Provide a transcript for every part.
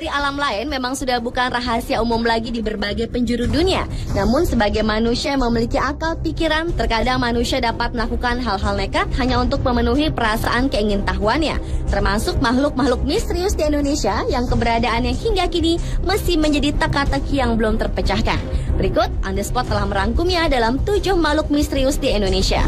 misteri alam lain memang sudah bukan rahasia umum lagi di berbagai penjuru dunia. Namun sebagai manusia yang memiliki akal pikiran, terkadang manusia dapat melakukan hal-hal nekat hanya untuk memenuhi perasaan keingintahuannya. Termasuk makhluk-makhluk misterius di Indonesia yang keberadaannya hingga kini masih menjadi teka-teki yang belum terpecahkan. Berikut, On The Spot telah merangkumnya dalam 7 makhluk misterius di Indonesia.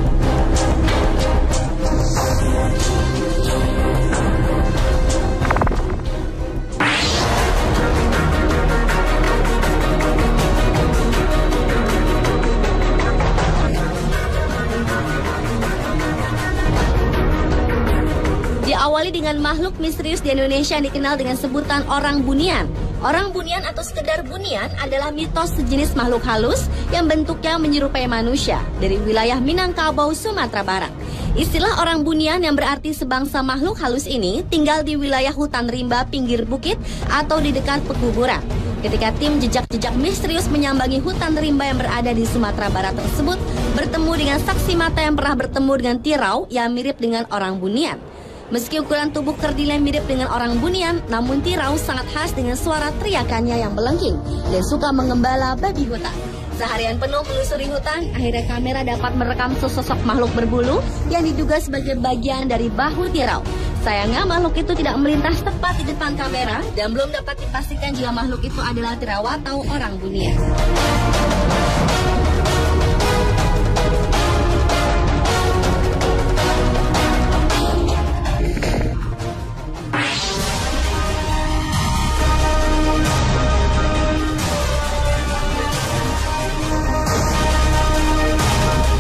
Diawali dengan makhluk misterius di Indonesia yang dikenal dengan sebutan orang bunian. Orang bunian atau sekedar bunian adalah mitos sejenis makhluk halus yang bentuknya menyerupai manusia dari wilayah Minangkabau, Sumatera Barat. Istilah orang bunian yang berarti sebangsa makhluk halus ini tinggal di wilayah hutan rimba pinggir bukit atau di dekat pekuburan. Ketika tim jejak-jejak misterius menyambangi hutan rimba yang berada di Sumatera Barat tersebut, bertemu dengan saksi mata yang pernah bertemu dengan tirau yang mirip dengan orang bunian. Meski ukuran tubuh kerdilnya mirip dengan orang bunian, namun tirau sangat khas dengan suara teriakannya yang melengking dan suka mengembala babi hutan. Seharian penuh melusuri hutan, akhirnya kamera dapat merekam sesosok makhluk berbulu yang diduga sebagai bagian dari bahu tirau. Sayangnya makhluk itu tidak melintas tepat di depan kamera dan belum dapat dipastikan jika makhluk itu adalah tirau atau orang bunian.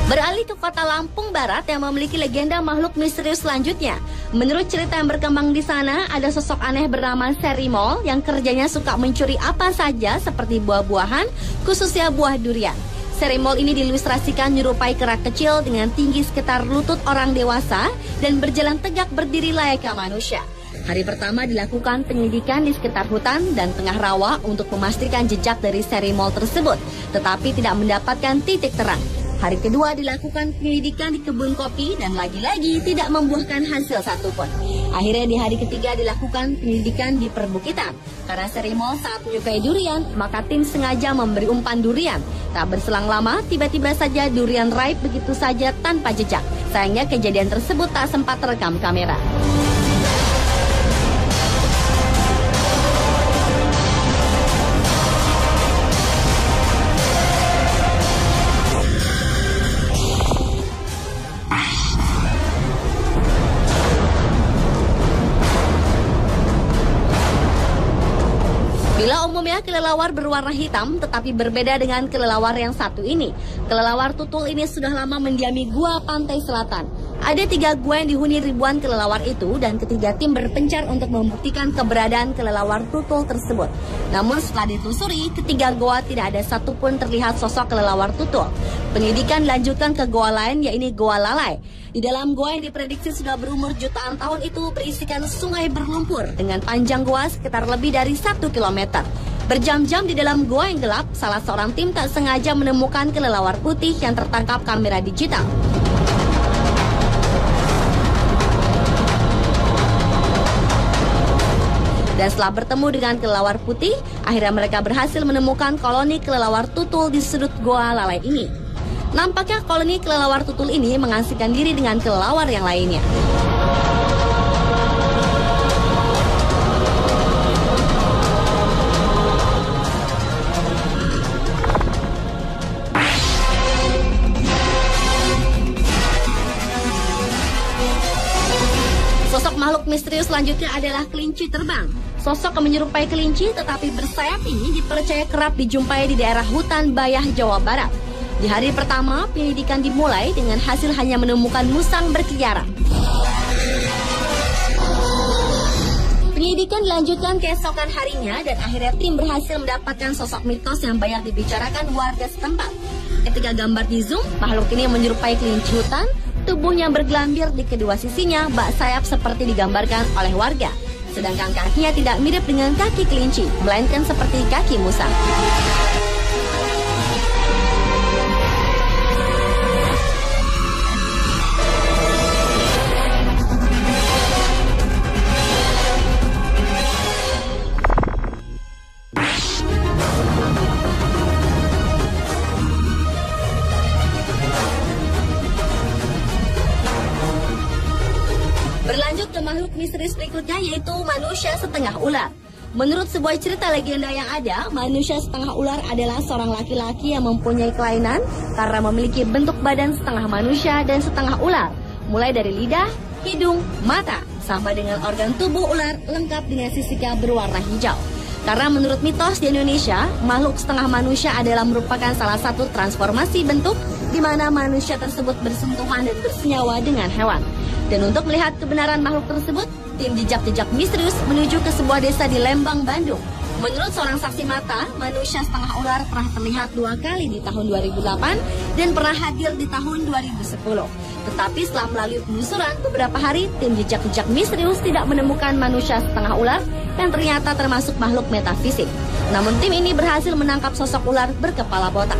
Beralih ke kota Lampung Barat yang memiliki legenda makhluk misterius selanjutnya. Menurut cerita yang berkembang di sana, ada sosok aneh bernama Serimol yang kerjanya suka mencuri apa saja seperti buah-buahan, khususnya buah durian. Serimol ini diilustrasikan menyerupai kera kecil dengan tinggi sekitar lutut orang dewasa dan berjalan tegak berdiri layaknya manusia. Hari pertama dilakukan penyelidikan di sekitar hutan dan tengah rawa untuk memastikan jejak dari Serimol tersebut, tetapi tidak mendapatkan titik terang. Hari kedua dilakukan penyelidikan di kebun kopi dan lagi-lagi tidak membuahkan hasil satupun. Akhirnya di hari ketiga dilakukan penyelidikan di perbukitan. Karena Serimol sangat menyukai durian, maka tim sengaja memberi umpan durian. Tak berselang lama, tiba-tiba saja durian raib begitu saja tanpa jejak. Sayangnya kejadian tersebut tak sempat terekam kamera. Bila umumnya kelelawar berwarna hitam, tetapi berbeda dengan kelelawar yang satu ini. Kelelawar tutul ini sudah lama mendiami gua pantai selatan. Ada 3 gua yang dihuni ribuan kelelawar itu dan ketiga tim berpencar untuk membuktikan keberadaan kelelawar tutul tersebut. Namun setelah ditelusuri, ketiga gua tidak ada satupun terlihat sosok kelelawar tutul. Penyelidikan dilanjutkan ke gua lain, yaitu Gua Lalai. Di dalam gua yang diprediksi sudah berumur jutaan tahun itu berisikan sungai berlumpur dengan panjang gua sekitar lebih dari 1 km. Berjam-jam di dalam gua yang gelap, salah seorang tim tak sengaja menemukan kelelawar putih yang tertangkap kamera digital. Dan setelah bertemu dengan kelelawar putih, akhirnya mereka berhasil menemukan koloni kelelawar tutul di sudut Gua Lalai ini. Nampaknya koloni kelelawar tutul ini mengasingkan diri dengan kelelawar yang lainnya. Sosok makhluk misterius selanjutnya adalah kelinci terbang. Sosok yang menyerupai kelinci tetapi bersayap ini dipercaya kerap dijumpai di daerah hutan Bayah, Jawa Barat. Di hari pertama, penyelidikan dimulai dengan hasil hanya menemukan musang berkeliaran. Penyelidikan dilanjutkan keesokan harinya dan akhirnya tim berhasil mendapatkan sosok mitos yang banyak dibicarakan warga setempat. Ketika gambar di zoom, makhluk ini menyerupai kelinci hutan, tubuhnya bergelambir di kedua sisinya, bak sayap seperti digambarkan oleh warga. Sedangkan kakinya tidak mirip dengan kaki kelinci, melainkan seperti kaki musang. makhluk misterius berikutnya yaitu manusia setengah ular. Menurut sebuah cerita legenda yang ada, manusia setengah ular adalah seorang laki-laki yang mempunyai kelainan karena memiliki bentuk badan setengah manusia dan setengah ular, mulai dari lidah, hidung, mata, sampai dengan organ tubuh ular lengkap dengan sisiknya berwarna hijau. Karena menurut mitos di Indonesia, makhluk setengah manusia adalah merupakan salah satu transformasi bentuk di mana manusia tersebut bersentuhan dan bersenyawa dengan hewan. Dan untuk melihat kebenaran makhluk tersebut, tim jejak-jejak misterius menuju ke sebuah desa di Lembang, Bandung. Menurut seorang saksi mata, manusia setengah ular pernah terlihat 2 kali di tahun 2008 dan pernah hadir di tahun 2010. Tetapi setelah melalui penelusuran beberapa hari, tim jejak-jejak misterius tidak menemukan manusia setengah ular yang ternyata termasuk makhluk metafisik. Namun tim ini berhasil menangkap sosok ular berkepala botak.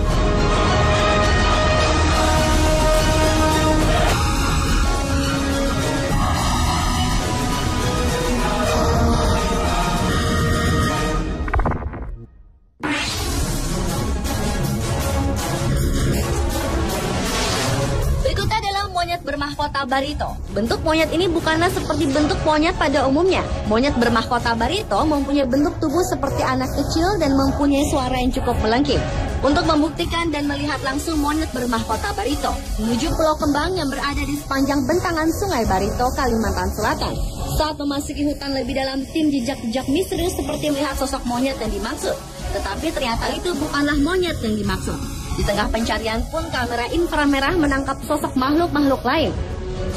Monyet bermahkota barito. Bentuk monyet ini bukanlah seperti bentuk monyet pada umumnya. Monyet bermahkota barito mempunyai bentuk tubuh seperti anak kecil dan mempunyai suara yang cukup melengking. Untuk membuktikan dan melihat langsung monyet bermahkota barito, menuju Pulau Kembang yang berada di sepanjang bentangan Sungai Barito, Kalimantan Selatan. Saat memasuki hutan lebih dalam, tim jejak-jejak misterius seperti melihat sosok monyet yang dimaksud. Tetapi ternyata itu bukanlah monyet yang dimaksud. Di tengah pencarian pun kamera inframerah menangkap sosok makhluk-makhluk lain.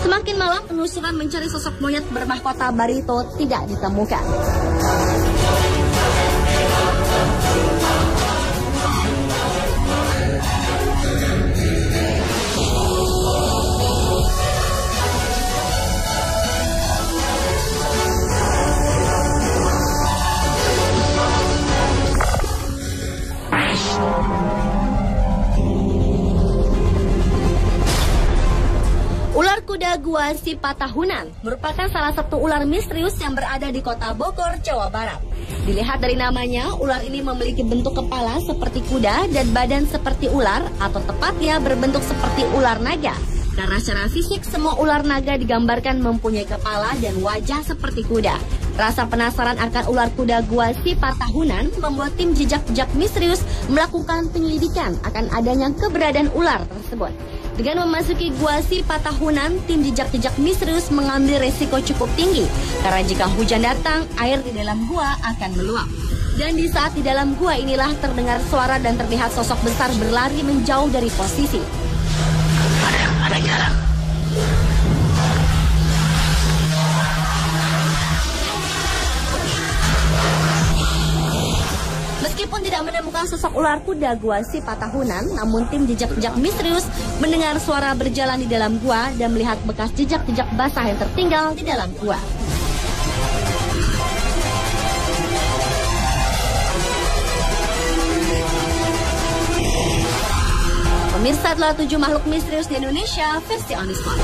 Semakin malam penelusuran mencari sosok monyet bermahkota barito tidak ditemukan. Ular kuda gua sifat tahunan merupakan salah satu ular misterius yang berada di kota Bogor, Jawa Barat. Dilihat dari namanya, ular ini memiliki bentuk kepala seperti kuda dan badan seperti ular, atau tepatnya berbentuk seperti ular naga. Karena secara fisik semua ular naga digambarkan mempunyai kepala dan wajah seperti kuda. Rasa penasaran akan ular kuda gua sifat tahunan membuat tim jejak-jejak misterius melakukan penyelidikan akan adanya keberadaan ular tersebut. Dengan memasuki gua sifat tahunan, tim jejak-jejak misterius mengambil resiko cukup tinggi. Karena jika hujan datang, air di dalam gua akan meluap. Dan di saat di dalam gua inilah terdengar suara dan terlihat sosok besar berlari menjauh dari posisi. Ada jalan. Meskipun tidak menemukan sosok ular kuda gua sifat tahunan, namun tim jejak-jejak misterius mendengar suara berjalan di dalam gua dan melihat bekas jejak-jejak basah yang tertinggal di dalam gua. Pemirsa, telah 7 makhluk misterius di Indonesia versi On The Spot.